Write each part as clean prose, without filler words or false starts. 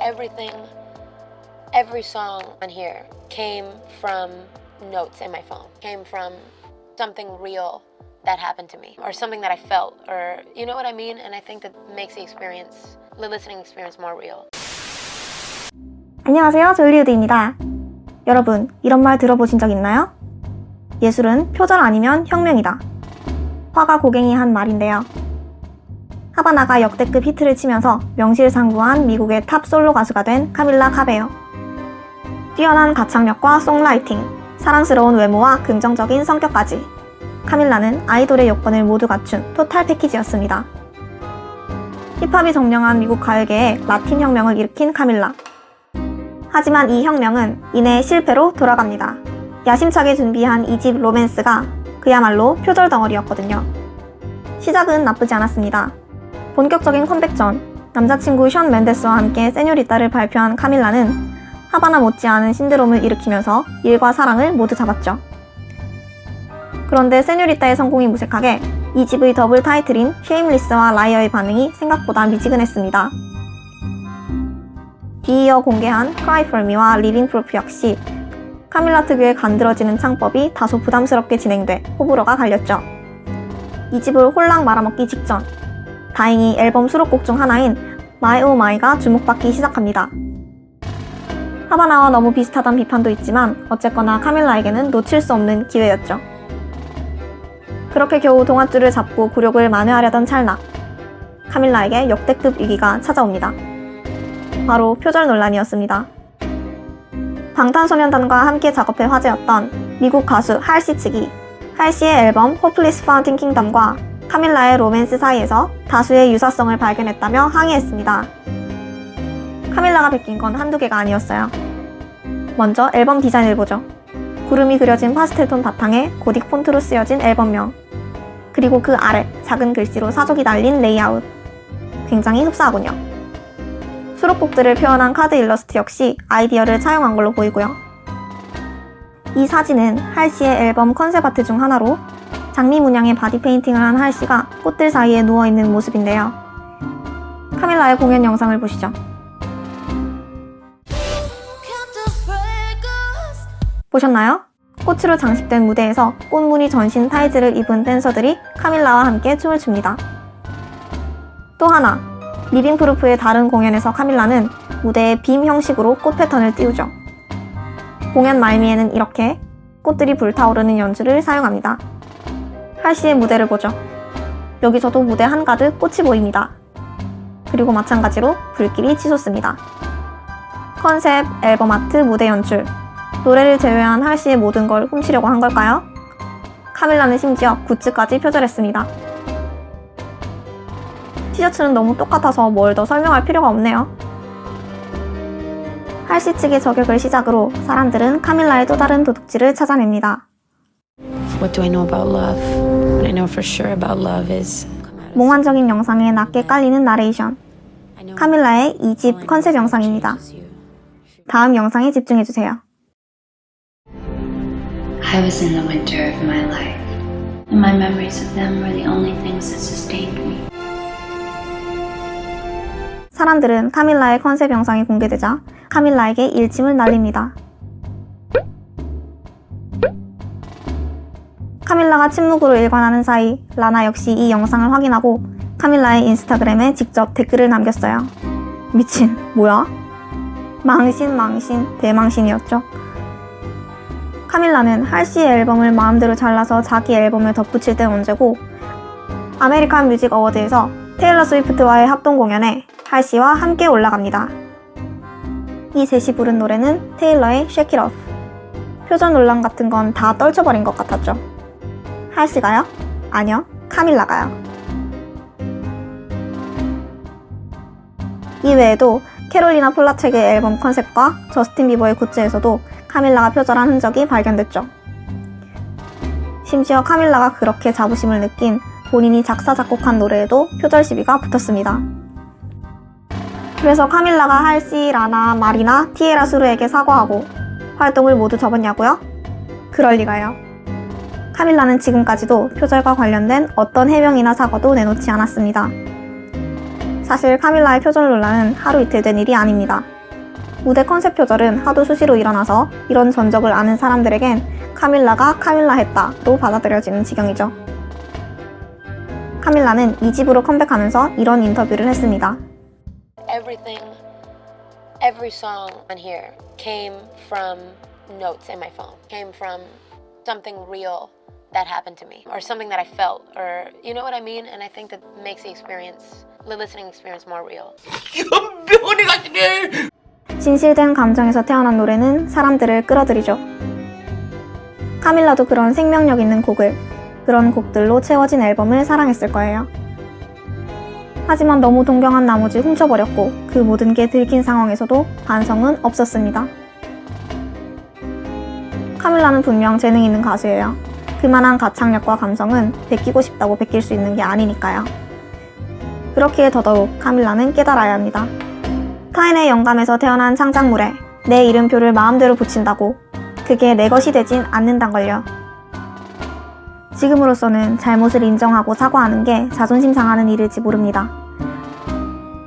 everything, every song on here came from notes in my phone, came from something real that happened to me, or something that I felt, or you know what I mean? And I think that makes the listening experience more real. 안녕하세요, 졸리우드입니다. 여러분, 이런 말 들어보신 적 있나요? 예술은 표절 아니면 혁명이다. 화가 고갱이 한 말인데요. 하바나가 역대급 히트를 치면서 명실상부한 미국의 탑 솔로 가수가 된 카밀라 카베요. 뛰어난 가창력과 송라이팅, 사랑스러운 외모와 긍정적인 성격까지 카밀라는 아이돌의 요건을 모두 갖춘 토탈 패키지였습니다. 힙합이 정령한 미국 가요계에 라틴 혁명을 일으킨 카밀라. 하지만 이 혁명은 이내 실패로 돌아갑니다. 야심차게 준비한 2집 로맨스가 그야말로 표절 덩어리였거든요. 시작은 나쁘지 않았습니다. 본격적인 컴백 전 남자친구 션 멘데스와 함께 세뇨리따를 발표한 카밀라는 하바나 못지않은 신드롬을 일으키면서 일과 사랑을 모두 잡았죠. 그런데 세뇨리따의 성공이 무색하게 2집의 더블 타이틀인 쉐임리스와 라이어의 반응이 생각보다 미지근했습니다. 뒤이어 공개한 Cry For Me와 Living Proof 역시 카밀라 특유의 간드러지는 창법이 다소 부담스럽게 진행돼 호불호가 갈렸죠. 2집을 홀랑 말아먹기 직전 다행히 앨범 수록곡 중 하나인 My Oh My가 주목받기 시작합니다. 하바나와 너무 비슷하단 비판도 있지만 어쨌거나 카밀라에게는 놓칠 수 없는 기회였죠. 그렇게 겨우 동아줄을 잡고 굴욕을 만회하려던 찰나 카밀라에게 역대급 위기가 찾아옵니다. 바로 표절 논란이었습니다. 방탄소년단과 함께 작업해 화제였던 미국 가수 할시 측이 할시의 앨범 Hopeless Fountain Kingdom과 카밀라의 로맨스 사이에서 다수의 유사성을 발견했다며 항의했습니다. 카밀라가 베낀 건 한두 개가 아니었어요. 먼저 앨범 디자인을 보죠. 구름이 그려진 파스텔톤 바탕에 고딕 폰트로 쓰여진 앨범명, 그리고 그 아래 작은 글씨로 사족이 달린 레이아웃. 굉장히 흡사하군요. 수록곡들을 표현한 카드 일러스트 역시 아이디어를 차용한 걸로 보이고요. 이 사진은 할시의 앨범 컨셉 아트 중 하나로 장미 문양의 바디 페인팅을 한 할시가 꽃들 사이에 누워있는 모습인데요. 카밀라의 공연 영상을 보시죠. 보셨나요? 꽃으로 장식된 무대에서 꽃무늬 전신 타이즈를 입은 댄서들이 카밀라와 함께 춤을 춥니다. 또 하나, 리빙 프루프의 다른 공연에서 카밀라는 무대에 빔 형식으로 꽃 패턴을 띄우죠. 공연 말미에는 이렇게 꽃들이 불타오르는 연출을 사용합니다. 할시의 무대를 보죠. 여기서도 무대 한가득 꽃이 보입니다. 그리고 마찬가지로 불길이 치솟습니다. 컨셉, 앨범 아트, 무대 연출, 노래를 제외한 할시의 모든 걸 훔치려고 한 걸까요? 카밀라는 심지어 굿즈까지 표절했습니다. 티셔츠는 너무 똑같아서 뭘 더 설명할 필요가 없네요. 할시 측의 저격을 시작으로 사람들은 카밀라의 또 다른 도둑질을 찾아냅니다. What do I know about love? What I know for sure about love is 몽환적인 영상에 낮게 깔리는 나레이션. 카밀라의 2집 컨셉 영상입니다. 다음 영상에 집중해주세요. I was in the winter of my life, and my memories of them were the only things that sustained me. 사람들은 카밀라의 컨셉 영상이 공개되자 카밀라에게 일침을 날립니다. 카밀라가 침묵으로 일관하는 사이 라나 역시 이 영상을 확인하고 카밀라의 인스타그램에 직접 댓글을 남겼어요. 미친, 뭐야? 망신, 대망신이었죠. 카밀라는 할시의 앨범을 마음대로 잘라서 자기 앨범에 덧붙일 땐 언제고 아메리칸 뮤직 어워드에서 테일러 스위프트와의 합동 공연에 할시와 함께 올라갑니다. 이 셋이 부른 노래는 테일러의 Shake It Off. 표절 논란 같은 건 다 떨쳐버린 것 같았죠. 할시가요? 아니요, 카밀라가요. 이외에도 캐롤리나 폴라첵의 앨범 컨셉과 저스틴 비버의 굿즈에서도 카밀라가 표절한 흔적이 발견됐죠. 심지어 카밀라가 그렇게 자부심을 느낀 본인이 작사 작곡한 노래에도 표절 시비가 붙었습니다. 그래서 카밀라가 할시, 라나, 마리나, 티에라 수르에게 사과하고 활동을 모두 접었냐고요? 그럴 리가요. 카밀라는 지금까지도 표절과 관련된 어떤 해명이나 사과도 내놓지 않았습니다. 사실 카밀라의 표절 논란은 하루 이틀 된 일이 아닙니다. 무대 컨셉 표절은 하도 수시로 일어나서 이런 전적을 아는 사람들에겐 카밀라가 카밀라 했다로 받아들여지는 지경이죠. 카밀라는 2집으로 컴백하면서 이런 인터뷰를 했습니다. Every song on here came from notes in my phone. Came from something real that happened to me, or something that I felt, or you know what I mean? And I think that makes the listening experience more real. 진실된 감정에서 태어난 노래는 사람들을 끌어들이죠. 카밀라도 그런 생명력 있는 곡을, 그런 곡들로 채워진 앨범을 사랑했을 거예요. 하지만 너무 동경한 나머지 훔쳐버렸고 그 모든 게 들킨 상황에서도 반성은 없었습니다. 카밀라는 분명 재능 있는 가수예요. 그만한 가창력과 감성은 베끼고 싶다고 베낄 수 있는 게 아니니까요. 그렇기에 더더욱 카밀라는 깨달아야 합니다. 타인의 영감에서 태어난 창작물에 내 이름표를 마음대로 붙인다고 그게 내 것이 되진 않는단걸요. 지금으로서는 잘못을 인정하고 사과하는 게 자존심 상하는 일일지 모릅니다.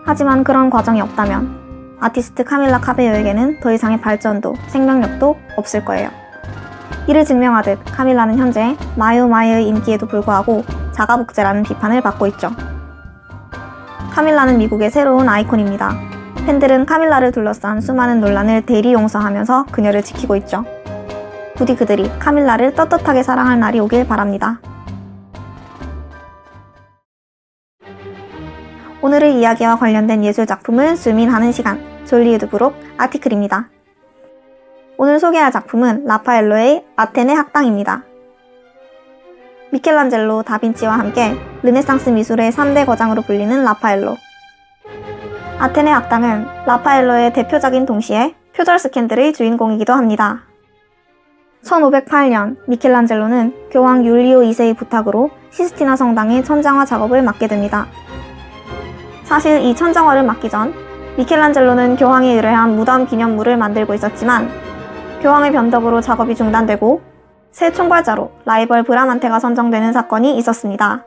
하지만 그런 과정이 없다면 아티스트 카밀라 카베요에게는 더 이상의 발전도 생명력도 없을 거예요. 이를 증명하듯 카밀라는 현재 마요마요의 인기에도 불구하고 자가복제라는 비판을 받고 있죠. 카밀라는 미국의 새로운 아이콘입니다. 팬들은 카밀라를 둘러싼 수많은 논란을 대리 용서하면서 그녀를 지키고 있죠. 부디 그들이 카밀라를 떳떳하게 사랑할 날이 오길 바랍니다. 오늘의 이야기와 관련된 예술작품을 줌인하는 시간, 졸리우드 부록 아티클입니다. 오늘 소개할 작품은 라파엘로의 아테네 학당입니다. 미켈란젤로, 다빈치와 함께 르네상스 미술의 3대 거장으로 불리는 라파엘로. 아테네 학당은 라파엘로의 대표작인 동시에 표절 스캔들의 주인공이기도 합니다. 1508년 미켈란젤로는 교황 율리오 2세의 부탁으로 시스티나 성당의 천장화 작업을 맡게 됩니다. 사실 이 천장화를 맡기 전 미켈란젤로는 교황에 의뢰한 무덤 기념물을 만들고 있었지만 교황의 변덕으로 작업이 중단되고 새 총괄자로 라이벌 브라만테가 선정되는 사건이 있었습니다.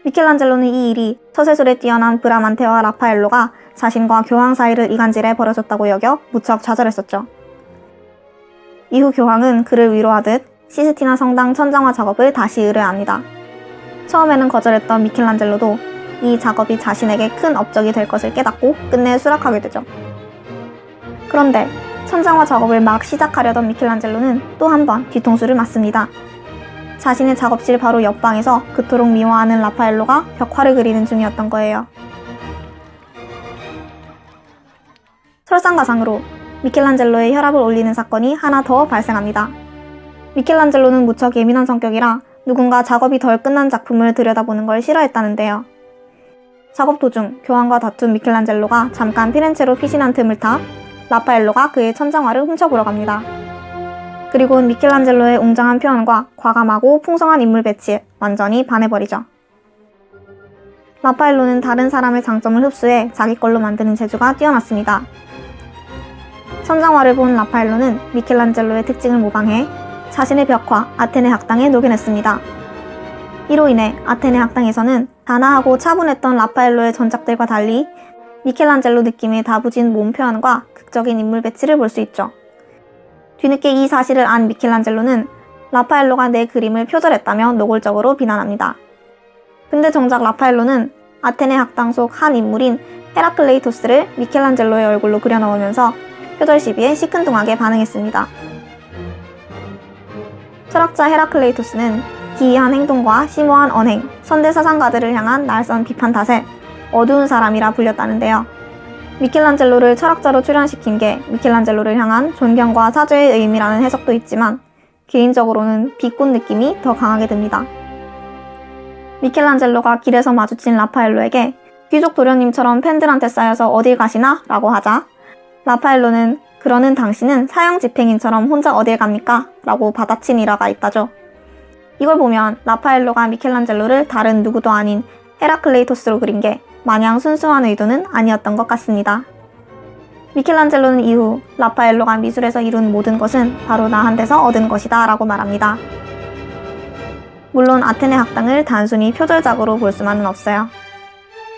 미켈란젤로는 이 일이 처세술에 뛰어난 브라만테와 라파엘로가 자신과 교황 사이를 이간질해 벌어졌다고 여겨 무척 좌절했었죠. 이후 교황은 그를 위로하듯 시스티나 성당 천장화 작업을 다시 의뢰합니다. 처음에는 거절했던 미켈란젤로도 이 작업이 자신에게 큰 업적이 될 것을 깨닫고 끝내 수락하게 되죠. 그런데 천장화 작업을 막 시작하려던 미켈란젤로는 또 한 번 뒤통수를 맞습니다. 자신의 작업실 바로 옆방에서 그토록 미워하는 라파엘로가 벽화를 그리는 중이었던 거예요. 설상가상으로 미켈란젤로의 혈압을 올리는 사건이 하나 더 발생합니다. 미켈란젤로는 무척 예민한 성격이라 누군가 작업이 덜 끝난 작품을 들여다보는 걸 싫어했다는데요. 작업 도중 교황과 다툰 미켈란젤로가 잠깐 피렌체로 피신한 틈을 타 라파엘로가 그의 천장화를 훔쳐보러 갑니다. 그리고 미켈란젤로의 웅장한 표현과 과감하고 풍성한 인물 배치에 완전히 반해버리죠. 라파엘로는 다른 사람의 장점을 흡수해 자기 걸로 만드는 재주가 뛰어났습니다. 천장화를 본 라파엘로는 미켈란젤로의 특징을 모방해 자신의 벽화 아테네 학당에 녹여냈습니다. 이로 인해 아테네 학당에서는 단아하고 차분했던 라파엘로의 전작들과 달리 미켈란젤로 느낌의 다부진 몸 표현과 극적인 인물 배치를 볼 수 있죠. 뒤늦게 이 사실을 안 미켈란젤로는 라파엘로가 내 그림을 표절했다며 노골적으로 비난합니다. 근데 정작 라파엘로는 아테네 학당 속 한 인물인 헤라클레이토스를 미켈란젤로의 얼굴로 그려넣으면서 표절 시비에 시큰둥하게 반응했습니다. 철학자 헤라클레이토스는 기이한 행동과 심오한 언행, 선대 사상가들을 향한 날선 비판 탓에 어두운 사람이라 불렸다는데요. 미켈란젤로를 철학자로 출연시킨 게 미켈란젤로를 향한 존경과 사죄의 의미라는 해석도 있지만 개인적으로는 비꼰 느낌이 더 강하게 듭니다. 미켈란젤로가 길에서 마주친 라파엘로에게 귀족 도련님처럼 팬들한테 쌓여서 어딜 가시나? 라고 하자 라파엘로는 그러는 당신은 사형 집행인처럼 혼자 어딜 갑니까? 라고 받아친 일화가 있다죠. 이걸 보면 라파엘로가 미켈란젤로를 다른 누구도 아닌 헤라클레이토스로 그린 게 마냥 순수한 의도는 아니었던 것 같습니다. 미켈란젤로는 이후 라파엘로가 미술에서 이룬 모든 것은 바로 나한테서 얻은 것이다 라고 말합니다. 물론 아테네 학당을 단순히 표절작으로 볼 수만은 없어요.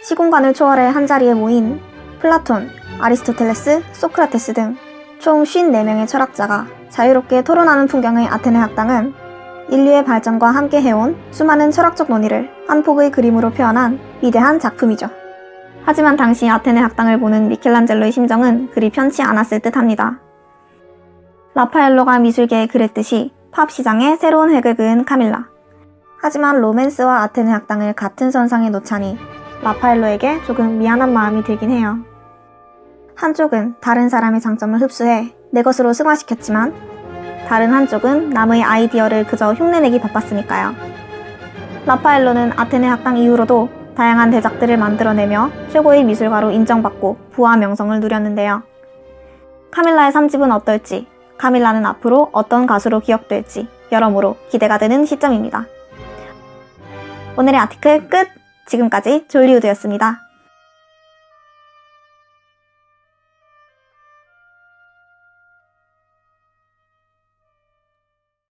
시공간을 초월해 한자리에 모인 플라톤, 아리스토텔레스, 소크라테스 등 총 54명의 철학자가 자유롭게 토론하는 풍경의 아테네 학당은 인류의 발전과 함께 해온 수많은 철학적 논의를 한 폭의 그림으로 표현한 위대한 작품이죠. 하지만 당시 아테네 학당을 보는 미켈란젤로의 심정은 그리 편치 않았을 듯합니다. 라파엘로가 미술계에 그랬듯이 팝 시장에 새로운 획을 그은 카밀라. 하지만 로맨스와 아테네 학당을 같은 선상에 놓자니 라파엘로에게 조금 미안한 마음이 들긴 해요. 한쪽은 다른 사람의 장점을 흡수해 내 것으로 승화시켰지만 다른 한쪽은 남의 아이디어를 그저 흉내내기 바빴으니까요. 라파엘로는 아테네 학당 이후로도 다양한 대작들을 만들어내며 최고의 미술가로 인정받고 부와 명성을 누렸는데요. 카밀라의 3집은 어떨지, 카밀라는 앞으로 어떤 가수로 기억될지 여러모로 기대가 되는 시점입니다. 오늘의 아티클 끝! 지금까지 졸리우드였습니다.